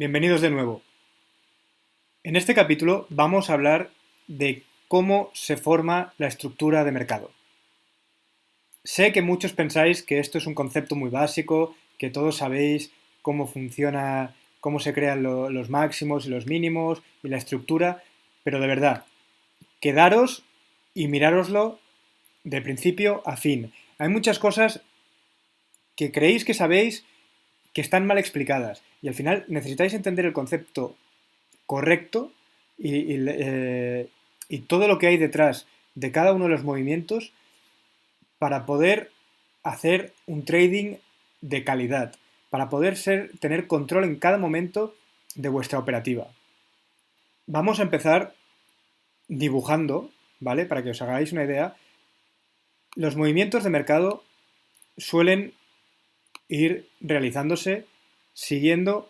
Bienvenidos de nuevo. En este capítulo vamos a hablar de cómo se forma la estructura de mercado. Sé que muchos pensáis que esto es un concepto muy básico, que todos sabéis cómo funciona, cómo se crean los máximos y los mínimos y la estructura, pero de verdad, quedaros y mirároslo de principio a fin. Hay muchas cosas que creéis que sabéis que están mal explicadas y al final necesitáis entender el concepto correcto y todo lo que hay detrás de cada uno de los movimientos para poder hacer un trading de calidad, para poder tener control en cada momento de vuestra operativa. Vamos a empezar dibujando, ¿vale? Para que os hagáis una idea. Los movimientos de mercado suelen ir realizándose siguiendo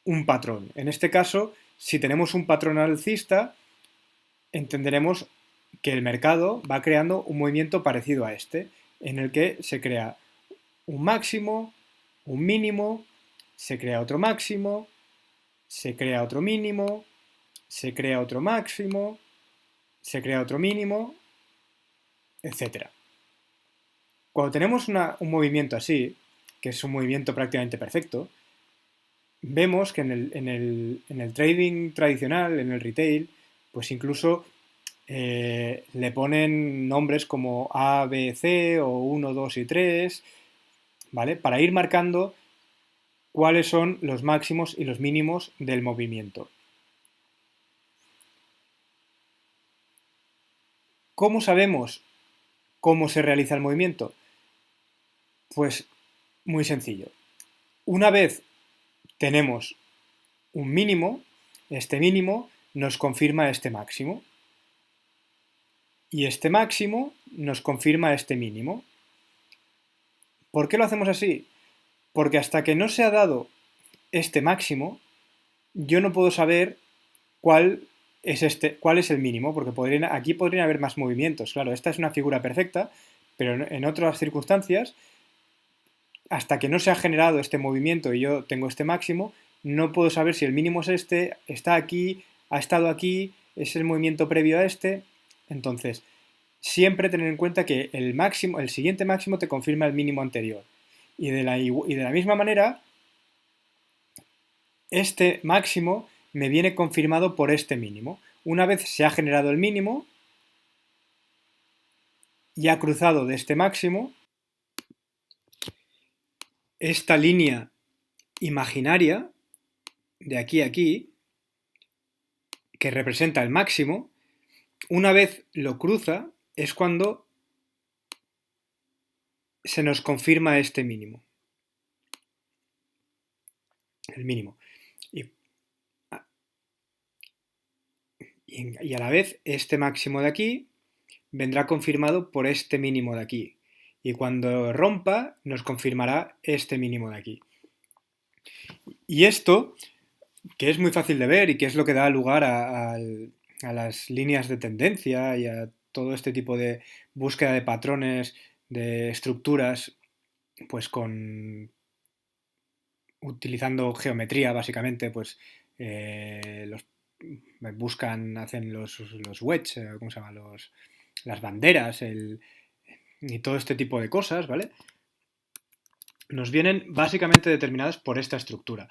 un patrón. En este caso, si tenemos un patrón alcista, entenderemos que el mercado va creando un movimiento parecido a este, en el que se crea un máximo, un mínimo, se crea otro máximo, se crea otro mínimo, se crea otro máximo, se crea otro mínimo, etc. Cuando tenemos un movimiento así, que es un movimiento prácticamente perfecto, vemos que en el trading tradicional, en el retail, pues incluso le ponen nombres como A, B, C o 1, 2 y 3, ¿vale? Para ir marcando cuáles son los máximos y los mínimos del movimiento. ¿Cómo sabemos cómo se realiza el movimiento? Pues muy sencillo. Una vez tenemos un mínimo, este mínimo nos confirma este máximo. Y este máximo nos confirma este mínimo. ¿Por qué lo hacemos así? Porque hasta que no se ha dado este máximo, yo no puedo saber cuál cuál es el mínimo, porque aquí podrían haber más movimientos. Claro, esta es una figura perfecta, pero en otras circunstancias, hasta que no se ha generado este movimiento y yo tengo este máximo, no puedo saber si el mínimo es este, está aquí, ha estado aquí, es el movimiento previo a este. Entonces, siempre tener en cuenta que el siguiente máximo te confirma el mínimo anterior. Y de la misma manera, este máximo me viene confirmado por este mínimo. Una vez se ha generado el mínimo y ha cruzado de este máximo, esta línea imaginaria de aquí a aquí, que representa el máximo, una vez lo cruza es cuando se nos confirma este mínimo. El mínimo. Y a la vez este máximo de aquí vendrá confirmado por este mínimo de aquí. Y cuando rompa, nos confirmará este mínimo de aquí. Y esto, que es muy fácil de ver y que es lo que da lugar a las líneas de tendencia y a todo este tipo de búsqueda de patrones, de estructuras, pues utilizando geometría básicamente, pues hacen los wedge, ¿cómo se llama? Las banderas, y todo este tipo de cosas, ¿vale? Nos vienen básicamente determinadas por esta estructura.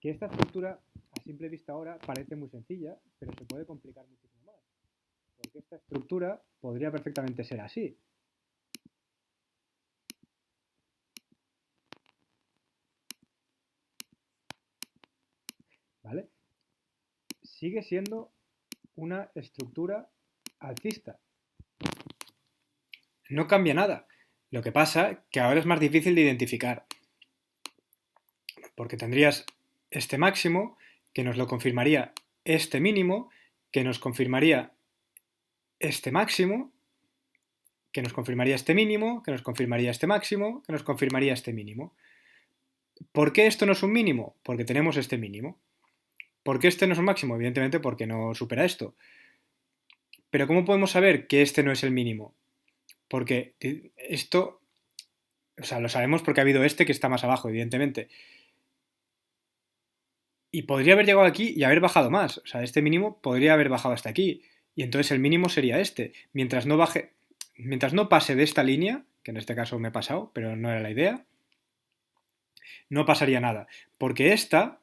Que esta estructura, a simple vista ahora, parece muy sencilla, pero se puede complicar muchísimo más. Porque esta estructura podría perfectamente ser así. ¿Vale? Sigue siendo una estructura alcista. No cambia nada. Lo que pasa que ahora es más difícil de identificar. Porque tendrías este máximo que nos lo confirmaría este mínimo, que nos confirmaría este máximo, que nos confirmaría este mínimo, que nos confirmaría este máximo, que nos confirmaría este mínimo. ¿Por qué esto no es un mínimo? Porque tenemos este mínimo. ¿Por qué este no es un máximo? Evidentemente porque no supera esto. Pero ¿cómo podemos saber que este no es el mínimo? Porque esto, o sea, lo sabemos porque ha habido este que está más abajo, evidentemente. Y podría haber llegado aquí y haber bajado más. O sea, este mínimo podría haber bajado hasta aquí. Y entonces el mínimo sería este. Mientras no pase de esta línea, que en este caso me he pasado, pero no era la idea, no pasaría nada. Porque este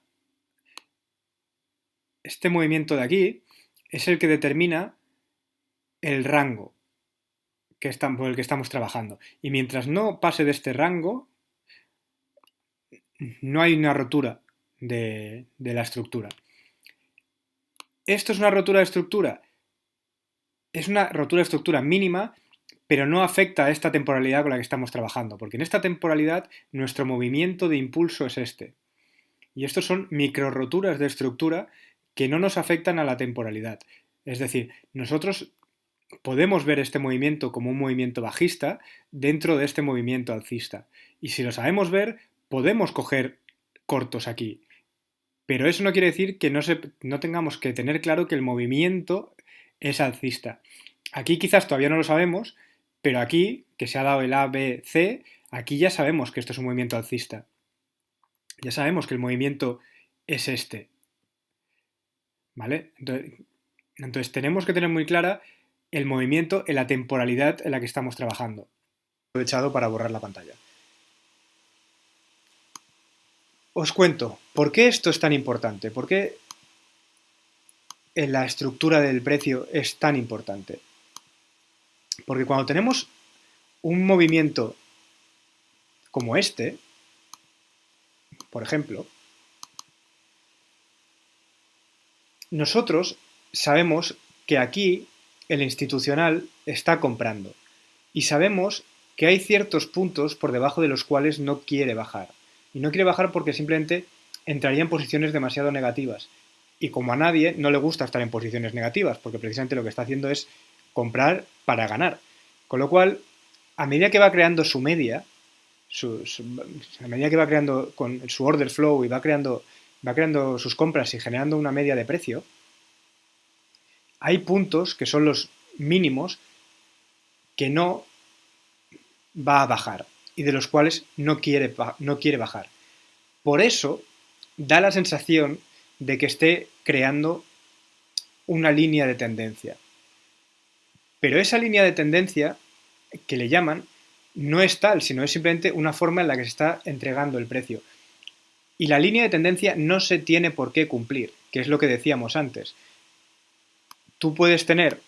movimiento de aquí, es el que determina el rango por el que estamos trabajando. Y mientras no pase de este rango, no hay una rotura de la estructura. ¿Esto es una rotura de estructura? Es una rotura de estructura mínima, pero no afecta a esta temporalidad con la que estamos trabajando, porque en esta temporalidad nuestro movimiento de impulso es este. Y estos son micro roturas de estructura que no nos afectan a la temporalidad. Es decir, nosotros podemos ver este movimiento como un movimiento bajista dentro de este movimiento alcista. Y si lo sabemos ver, podemos coger cortos aquí. Pero eso no quiere decir que no tengamos que tener claro que el movimiento es alcista. Aquí quizás todavía no lo sabemos, pero aquí, que se ha dado el A, B, C, aquí ya sabemos que esto es un movimiento alcista. Ya sabemos que el movimiento es este. ¿Vale? Entonces tenemos que tener muy clara el movimiento en la temporalidad en la que estamos trabajando. He aprovechado para borrar la pantalla. Os cuento, ¿por qué esto es tan importante? ¿Por qué en la estructura del precio es tan importante? Porque cuando tenemos un movimiento como este, por ejemplo, nosotros sabemos que aquí el institucional está comprando y sabemos que hay ciertos puntos por debajo de los cuales no quiere bajar. Y no quiere bajar porque simplemente entraría en posiciones demasiado negativas. Y como a nadie no le gusta estar en posiciones negativas, porque precisamente lo que está haciendo es comprar para ganar. Con lo cual, a medida que va creando su media, a medida que va creando con su order flow y va creando sus compras y generando una media de precio, hay puntos que son los mínimos que no va a bajar y de los cuales no quiere bajar. Por eso da la sensación de que esté creando una línea de tendencia. Pero esa línea de tendencia que le llaman no es tal, sino es simplemente una forma en la que se está entregando el precio. Y la línea de tendencia no se tiene por qué cumplir, que es lo que decíamos antes. Tú puedes tener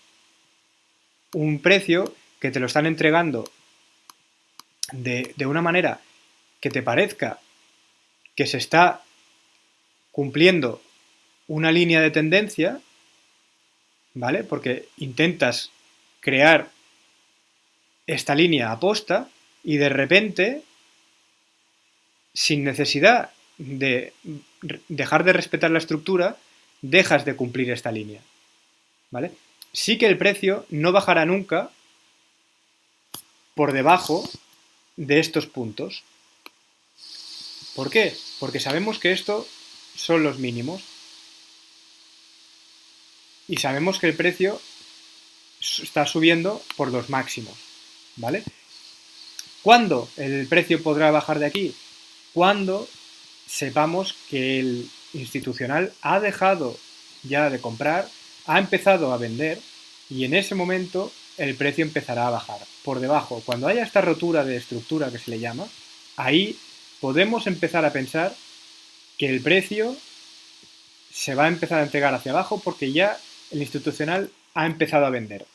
un precio que te lo están entregando de una manera que te parezca que se está cumpliendo una línea de tendencia, ¿vale? Porque intentas crear esta línea aposta y de repente, sin necesidad de dejar de respetar la estructura, dejas de cumplir esta línea, ¿vale? Sí que el precio no bajará nunca por debajo de estos puntos. ¿Por qué? Porque sabemos que estos son los mínimos y sabemos que el precio está subiendo por los máximos, ¿vale? ¿Cuándo el precio podrá bajar de aquí? Cuando sepamos que el institucional ha dejado ya de comprar, ha empezado a vender y en ese momento el precio empezará a bajar. Por debajo, cuando haya esta rotura de estructura que se le llama, ahí podemos empezar a pensar que el precio se va a empezar a entregar hacia abajo porque ya el institucional ha empezado a vender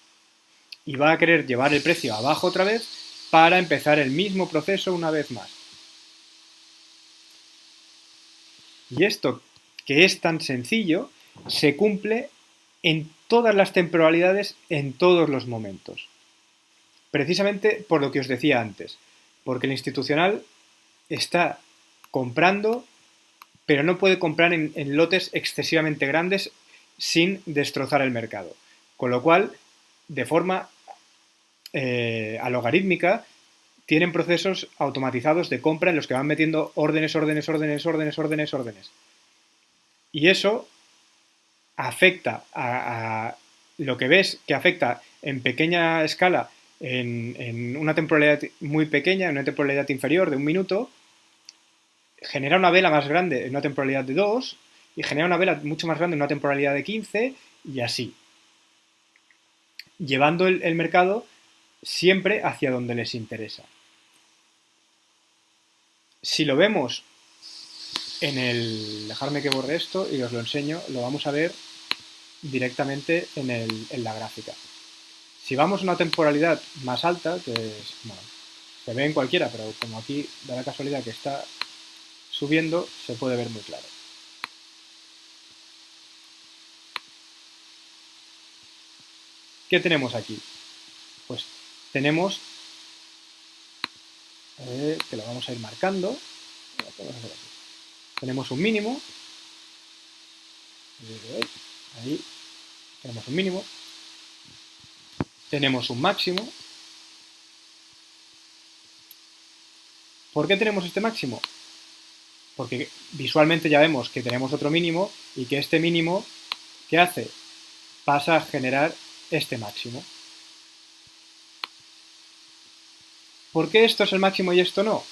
y va a querer llevar el precio abajo otra vez para empezar el mismo proceso una vez más. Y esto, que es tan sencillo, se cumple en todas las temporalidades, en todos los momentos. Precisamente por lo que os decía antes, porque el institucional está comprando, pero no puede comprar en lotes excesivamente grandes sin destrozar el mercado. Con lo cual, de forma logarítmica, tienen procesos automatizados de compra en los que van metiendo órdenes. Y eso afecta a lo que ves que afecta en pequeña escala en una temporalidad muy pequeña, en una temporalidad inferior de 1 minuto, genera una vela más grande en una temporalidad de 2 y genera una vela mucho más grande, una temporalidad de 15 y así. Llevando el mercado siempre hacia donde les interesa. Si lo vemos en el... Dejarme que borre esto y os lo enseño, lo vamos a ver directamente en la gráfica. Si vamos a una temporalidad más alta, que es, bueno, se ve en cualquiera, pero como aquí da la casualidad que está subiendo, se puede ver muy claro. ¿Qué tenemos aquí? Pues tenemos, que lo vamos a ir marcando, tenemos un mínimo, ahí tenemos un mínimo, tenemos un máximo. ¿Por qué tenemos este máximo? Porque visualmente ya vemos que tenemos otro mínimo y que este mínimo, ¿qué hace? Pasa a generar este máximo. ¿Por qué esto es el máximo y esto no?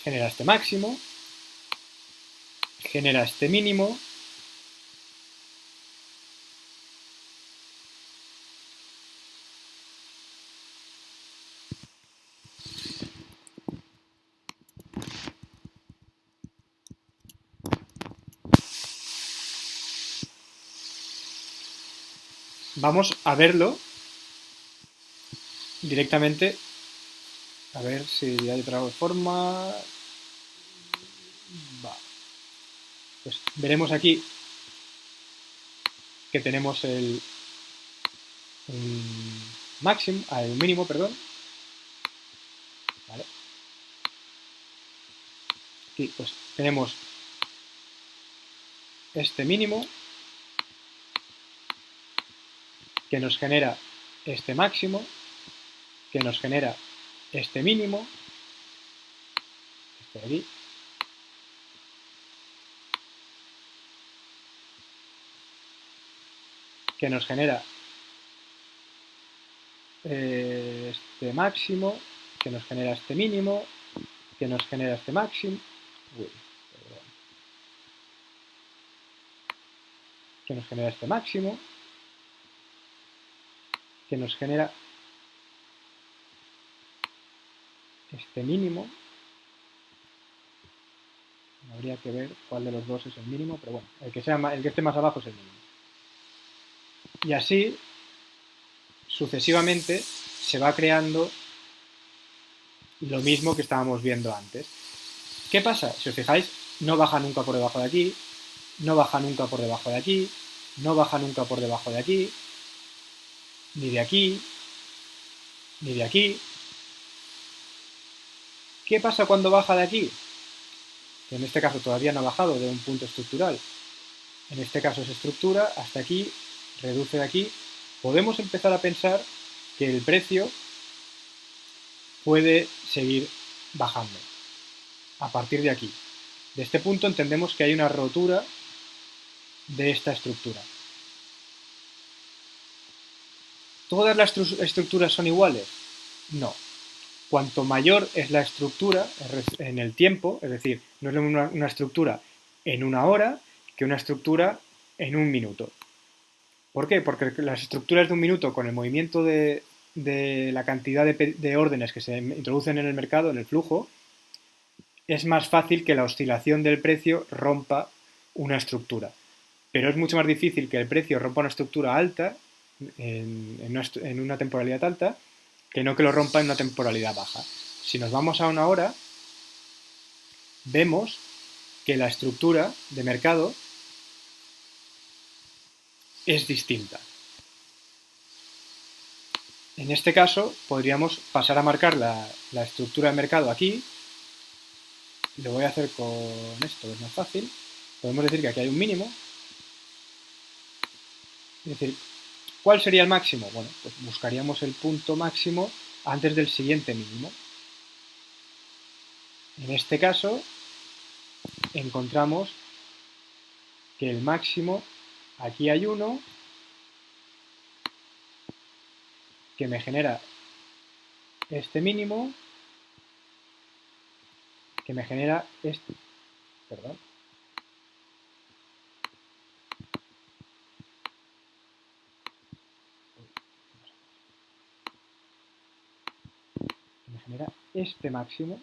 Genera este máximo, genera este mínimo, vamos a verlo directamente, a ver si hay otra forma. Va. Pues veremos aquí que tenemos el máximo, el mínimo, perdón. ¿Vale? Aquí pues tenemos este mínimo que nos genera este máximo, que nos genera este mínimo, este de aquí, que nos genera este máximo, que nos genera este mínimo, que nos genera este máximo, que nos genera este máximo, que nos genera este mínimo. Habría que ver cuál de los dos es el mínimo, pero bueno, el que esté más abajo es el mínimo. Y así, sucesivamente, se va creando lo mismo que estábamos viendo antes. ¿Qué pasa? Si os fijáis, no baja nunca por debajo de aquí, no baja nunca por debajo de aquí, no baja nunca por debajo de aquí, ni de aquí, ni de aquí. ¿Qué pasa cuando baja de aquí? Que en este caso todavía no ha bajado de un punto estructural. En este caso es estructura, hasta aquí, reduce de aquí. Podemos empezar a pensar que el precio puede seguir bajando a partir de aquí. De este punto entendemos que hay una rotura de esta estructura. ¿Todas las estructuras son iguales? No. Cuanto mayor es la estructura en el tiempo, es decir, no es una estructura en una hora que una estructura en un minuto. ¿Por qué? Porque las estructuras de un minuto, con el movimiento de la cantidad de órdenes que se introducen en el mercado, en el flujo, es más fácil que la oscilación del precio rompa una estructura. Pero es mucho más difícil que el precio rompa una estructura alta, en una temporalidad alta, que no que lo rompa en una temporalidad baja. Si nos vamos a una hora, vemos que la estructura de mercado es distinta. En este caso, podríamos pasar a marcar la estructura de mercado aquí. Lo voy a hacer con esto, es más fácil. Podemos decir que aquí hay un mínimo. Es decir, ¿cuál sería el máximo? Bueno, pues buscaríamos el punto máximo antes del siguiente mínimo. En este caso, encontramos que el máximo, aquí hay uno, que me genera este mínimo que me genera este, perdón, que me genera este máximo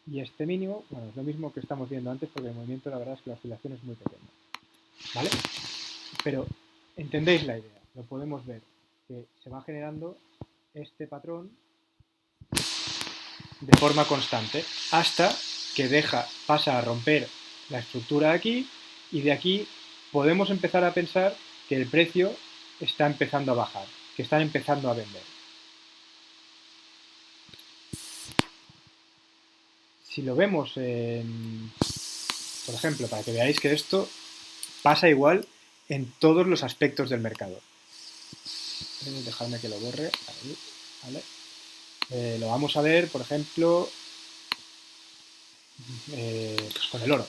y este mínimo, bueno, es lo mismo que estamos viendo antes porque el movimiento la verdad es que la oscilación es muy pequeña, ¿vale? Pero entendéis la idea, lo podemos ver, que se va generando este patrón de forma constante hasta que pasa a romper la estructura aquí y de aquí podemos empezar a pensar que el precio está empezando a bajar, que están empezando a vender. Si lo vemos, por ejemplo, para que veáis que esto pasa igual en todos los aspectos del mercado. Dejadme que lo borre. Ahí, ¿vale? Lo vamos a ver, por ejemplo, pues con el oro.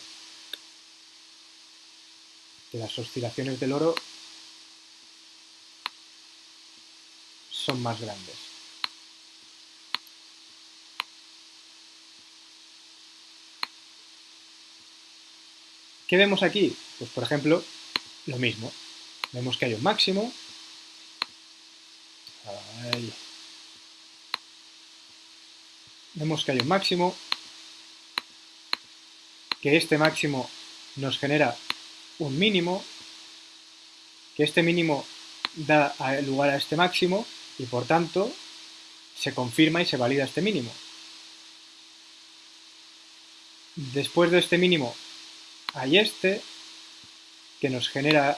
Que las oscilaciones del oro son más grandes. ¿Qué vemos aquí? Pues por ejemplo, lo mismo. Vemos que hay un máximo. Ahí. Vemos que hay un máximo. Que este máximo nos genera un mínimo. Que este mínimo da lugar a este máximo y por tanto se confirma y se valida este mínimo. Después de este mínimo hay este que nos genera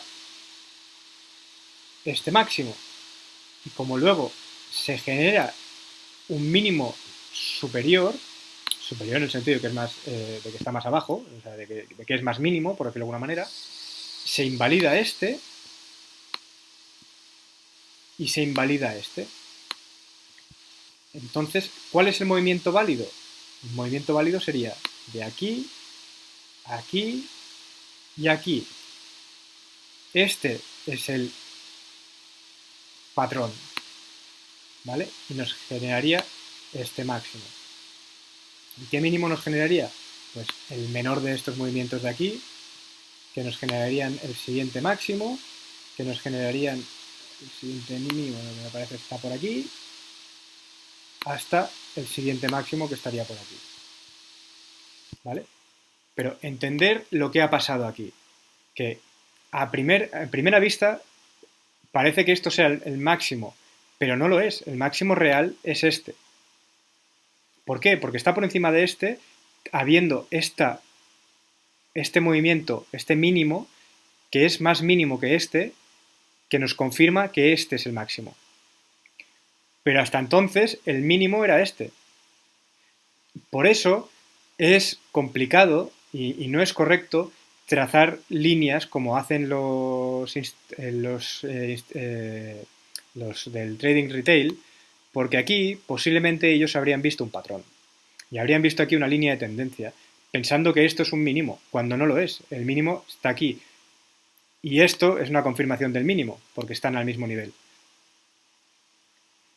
este máximo y como luego se genera un mínimo superior en el sentido de que es más de que está más abajo, o sea, de que es más mínimo, por decirlo de alguna manera, se invalida este y se invalida este. Entonces, ¿cuál es el movimiento válido? El movimiento válido sería de aquí, aquí y aquí. Este es el patrón, ¿vale? Y nos generaría este máximo. ¿Y qué mínimo nos generaría? Pues el menor de estos movimientos de aquí, que nos generarían el siguiente máximo, que nos generarían el siguiente mínimo, que me parece que está por aquí, hasta el siguiente máximo que estaría por aquí. ¿Vale? Pero entender lo que ha pasado aquí, que a primera vista parece que esto sea el máximo, pero no lo es, el máximo real es este. ¿Por qué? Porque está por encima de este, habiendo este movimiento, este mínimo, que es más mínimo que este, que nos confirma que este es el máximo. Pero hasta entonces el mínimo era este. Por eso es complicado y no es correcto trazar líneas como hacen los del trading retail, porque aquí posiblemente ellos habrían visto un patrón y habrían visto aquí una línea de tendencia, pensando que esto es un mínimo, cuando no lo es. El mínimo está aquí. Y esto es una confirmación del mínimo, porque están al mismo nivel.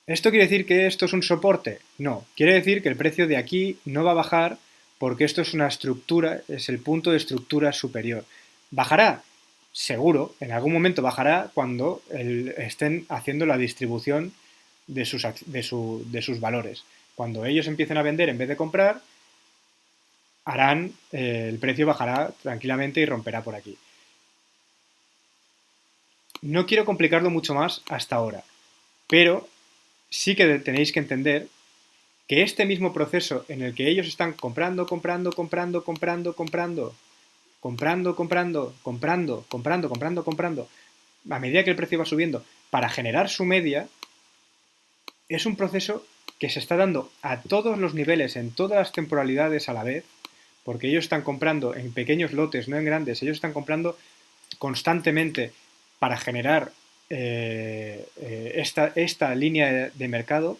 ¿Esto quiere decir que esto es un soporte? No, quiere decir que el precio de aquí no va a bajar porque esto es una estructura, es el punto de estructura superior. ¿Bajará? Seguro, en algún momento bajará cuando estén haciendo la distribución de sus valores. Cuando ellos empiecen a vender en vez de comprar, el precio bajará tranquilamente y romperá por aquí. No quiero complicarlo mucho más hasta ahora, pero sí que tenéis que entender que este mismo proceso en el que ellos están comprando, comprando, comprando, comprando, comprando, comprando, comprando, comprando, comprando, comprando, comprando, a medida que el precio va subiendo, para generar su media, es un proceso que se está dando a todos los niveles, en todas las temporalidades a la vez, porque ellos están comprando en pequeños lotes, no en grandes, ellos están comprando constantemente para generar esta línea de mercado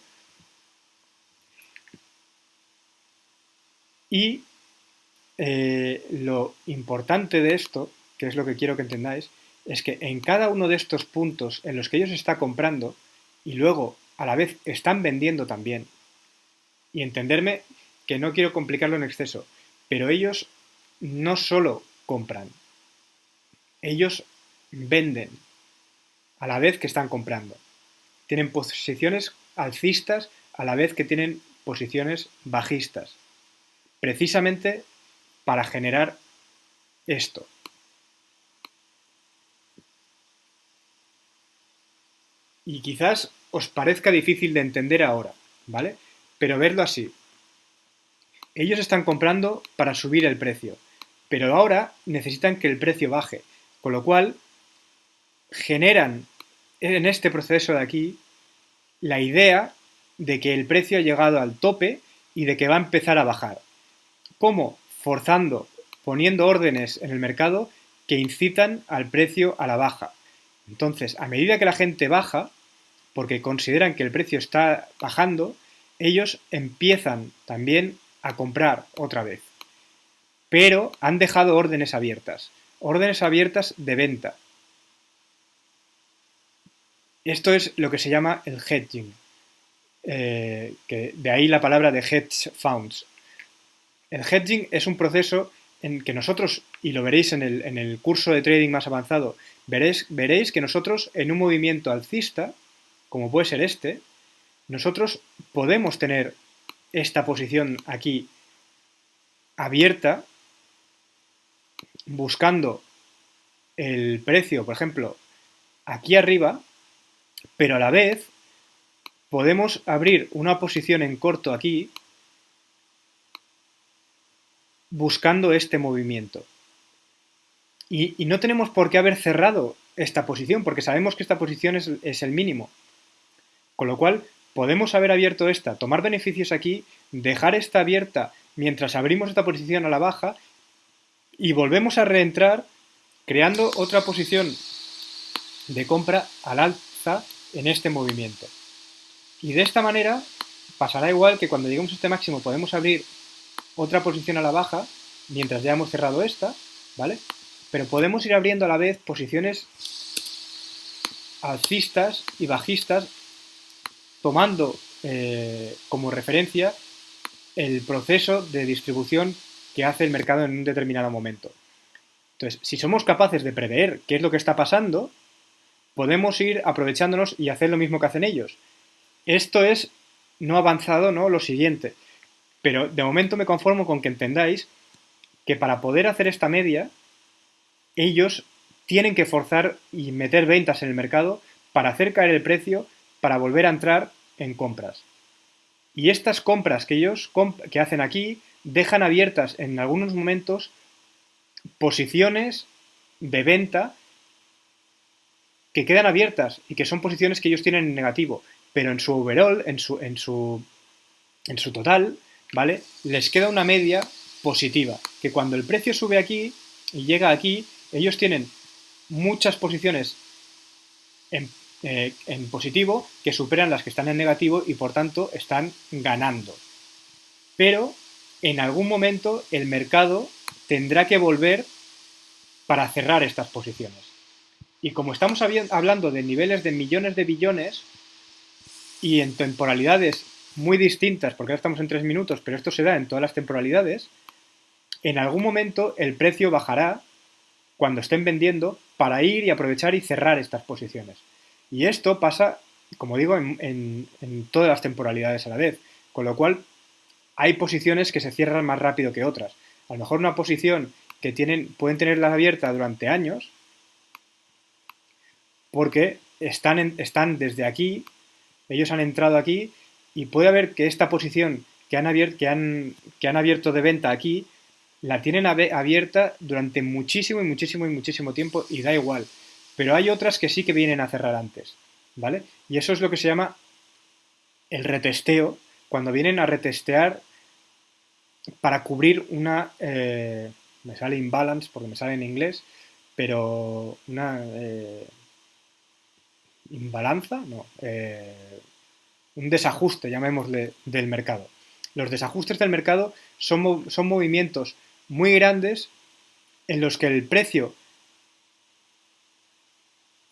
y lo importante de esto, que es lo que quiero que entendáis, es que en cada uno de estos puntos en los que ellos están comprando y luego a la vez están vendiendo también. Y entenderme que no quiero complicarlo en exceso, pero ellos no solo compran, ellos venden a la vez que están comprando. Tienen posiciones alcistas a la vez que tienen posiciones bajistas, precisamente para generar esto. Y quizás os parezca difícil de entender ahora, ¿vale? Pero verlo así. Ellos están comprando para subir el precio, pero ahora necesitan que el precio baje, con lo cual generan en este proceso de aquí la idea de que el precio ha llegado al tope y de que va a empezar a bajar. ¿Cómo? Forzando, poniendo órdenes en el mercado que incitan al precio a la baja. Entonces, a medida que la gente baja, porque consideran que el precio está bajando, ellos empiezan también a comprar otra vez. Pero han dejado órdenes abiertas de venta. Esto es lo que se llama el hedging, que de ahí la palabra de hedge funds. El hedging es un proceso en que nosotros, y lo veréis en el curso de trading más avanzado, veréis que nosotros en un movimiento alcista, como puede ser este, nosotros podemos tener esta posición aquí abierta, buscando el precio, por ejemplo, aquí arriba, pero a la vez podemos abrir una posición en corto aquí buscando este movimiento. Y no tenemos por qué haber cerrado esta posición, porque sabemos que esta posición es el mínimo. Con lo cual, podemos haber abierto esta, tomar beneficios aquí, dejar esta abierta mientras abrimos esta posición a la baja y volvemos a reentrar creando otra posición de compra al alza en este movimiento. Y de esta manera pasará igual que cuando lleguemos a este máximo podemos abrir otra posición a la baja mientras ya hemos cerrado esta, ¿vale? Pero podemos ir abriendo a la vez posiciones alcistas y bajistas tomando como referencia el proceso de distribución que hace el mercado en un determinado momento. Entonces, si somos capaces de prever qué es lo que está pasando, podemos ir aprovechándonos y hacer lo mismo que hacen ellos. Esto es no avanzado, ¿no? Lo siguiente. Pero de momento me conformo con que entendáis que para poder hacer esta media, ellos tienen que forzar y meter ventas en el mercado para hacer caer el precio, para volver a entrar en compras. Y estas compras que ellos que hacen aquí dejan abiertas en algunos momentos posiciones de venta que quedan abiertas y que son posiciones que ellos tienen en negativo, pero en su overall, en su total, ¿vale? Les queda una media positiva, que cuando el precio sube aquí y llega aquí, ellos tienen muchas posiciones en positivo que superan las que están en negativo y por tanto están ganando. Pero en algún momento el mercado tendrá que volver para cerrar estas posiciones. Y como estamos hablando de niveles de millones de billones y en temporalidades muy distintas, porque ahora estamos en 3 minutos, pero esto se da en todas las temporalidades, en algún momento el precio bajará cuando estén vendiendo para ir y aprovechar y cerrar estas posiciones. Y esto pasa, como digo, en todas las temporalidades a la vez, con lo cual hay posiciones que se cierran más rápido que otras. A lo mejor una posición que pueden tenerla abierta durante años porque están desde aquí, ellos han entrado aquí y puede haber que esta posición que han abierto de venta aquí la tienen abierta durante muchísimo y muchísimo y muchísimo tiempo y da igual. Pero hay otras que sí que vienen a cerrar antes, ¿vale? Y eso es lo que se llama el retesteo, cuando vienen a retestear para cubrir una... me sale imbalance porque me sale en inglés, pero una... ¿imbalanza? No. Un desajuste, llamémosle, del mercado. Los desajustes del mercado son movimientos muy grandes en los que el precio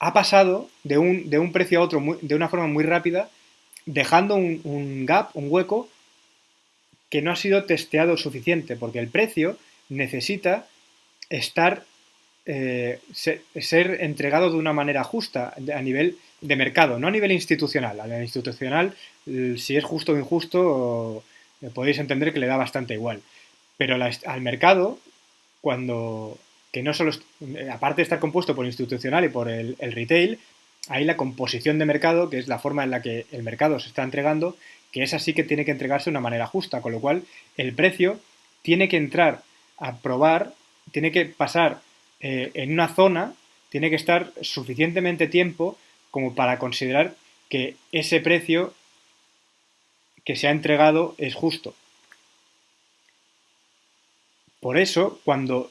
ha pasado de un precio a otro de una forma muy rápida dejando un gap, un hueco, que no ha sido testeado suficiente, porque el precio necesita estar ser entregado de una manera justa a nivel de mercado, no a nivel institucional. A nivel institucional, si es justo o injusto, podéis entender que le da bastante igual. Pero al mercado, cuando que no solo, aparte de estar compuesto por institucional y por el retail, hay la composición de mercado, que es la forma en la que el mercado se está entregando, que es así que tiene que entregarse de una manera justa, con lo cual el precio tiene que entrar a probar, tiene que pasar en una zona, tiene que estar suficientemente tiempo como para considerar que ese precio que se ha entregado es justo. Por eso, cuando